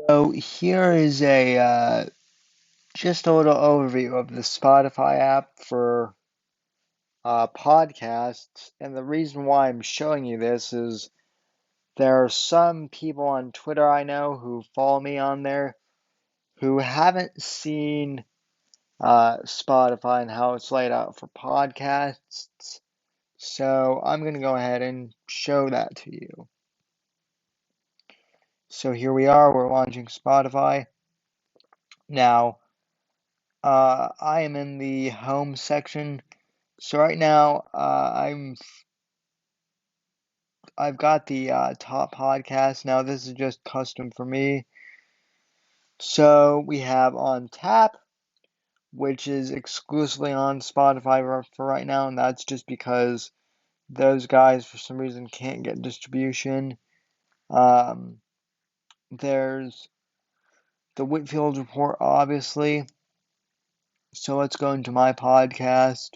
So here is a just a little overview of the Spotify app for podcasts. And the reason why I'm showing you this is there are some people on Twitter I know who follow me on there who haven't seen Spotify and how it's laid out for podcasts. So I'm going to go ahead and show that to you. So here we are, we're launching Spotify. Now, I am in the home section. So right now, I've got the top podcast. Now this is just custom for me. So we have on tap, which is exclusively on Spotify for right now, and that's just because those guys for some reason can't get distribution. Um, there's the Whitfield Report, obviously. So let's go into my podcast.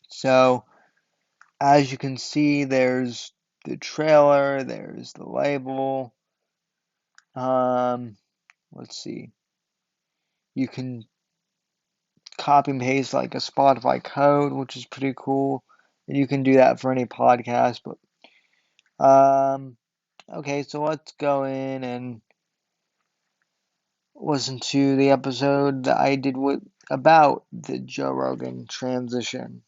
So as you can see, there's the trailer, there's the label. Let's see. You can copy and paste like a Spotify code, which is pretty cool. And you can do that for any podcast. But okay, so let's go in and listen to the episode that I did about the Joe Rogan transition.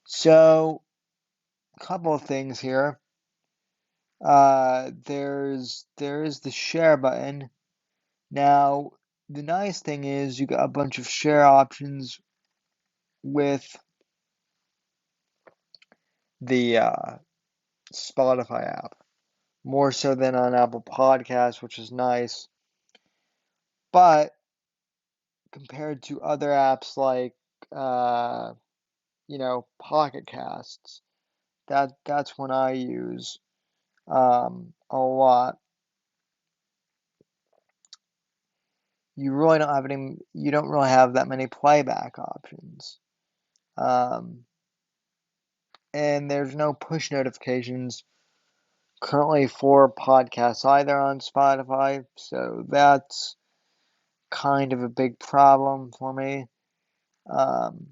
So, a couple of things here. There is the share button. Now, the nice thing is you got a bunch of share options with the Spotify app, more so than on Apple Podcasts, which is nice. But compared to other apps like uh, Pocket Casts, that's one I use a lot. You don't really have that many playback options. Um, and there's no push notifications currently for podcasts either on Spotify, so that's kind of a big problem for me. Um,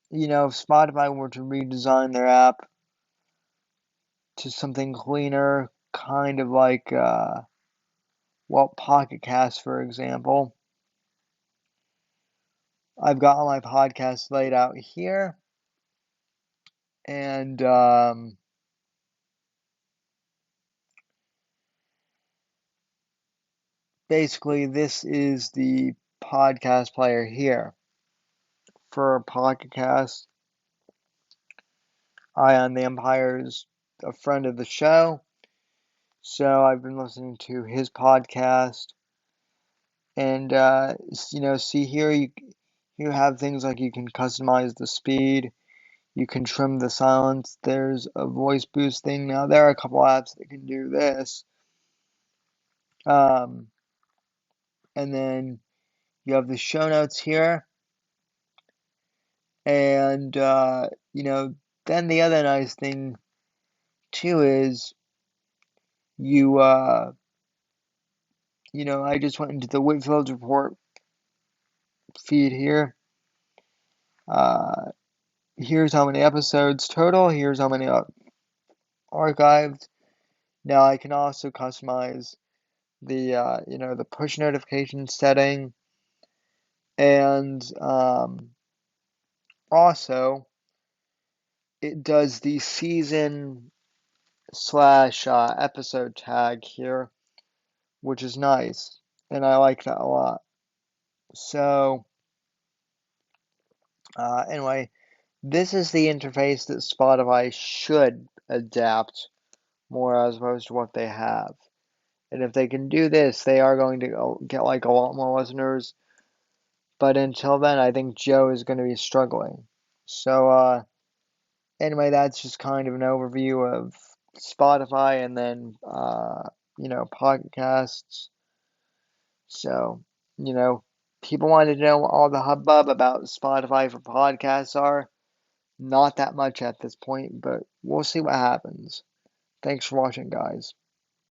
if Spotify were to redesign their app to something cleaner, kind of like, Pocket Cast, for example. I've got all my podcasts laid out here, and basically, this is the podcast player here for Pocket Cast. Eye on the Empire's a friend of the show, so I've been listening to his podcast, and see here you have things like you can customize the speed, you can trim the silence. There's a voice boost thing. Now there are a couple apps that can do this, um, and then you have the show notes here, and then the other nice thing too is you I just went into the Whitfield Report feed here. Uh, Here's how many episodes total. Here's how many archived. Now I can also customize the push notification setting, and also it does the season slash episode tag here, which is nice, and I like that a lot. So anyway, this is the interface that Spotify should adapt more as opposed to what they have. And if they can do this, they are going to get like a lot more listeners. But until then, I think Joe is going to be struggling. So anyway, that's just kind of an overview of Spotify and then podcasts. So, you know, People wanted to know what all the hubbub about Spotify for podcasts are. Not that much at this point, but we'll see what happens. Thanks for watching, guys.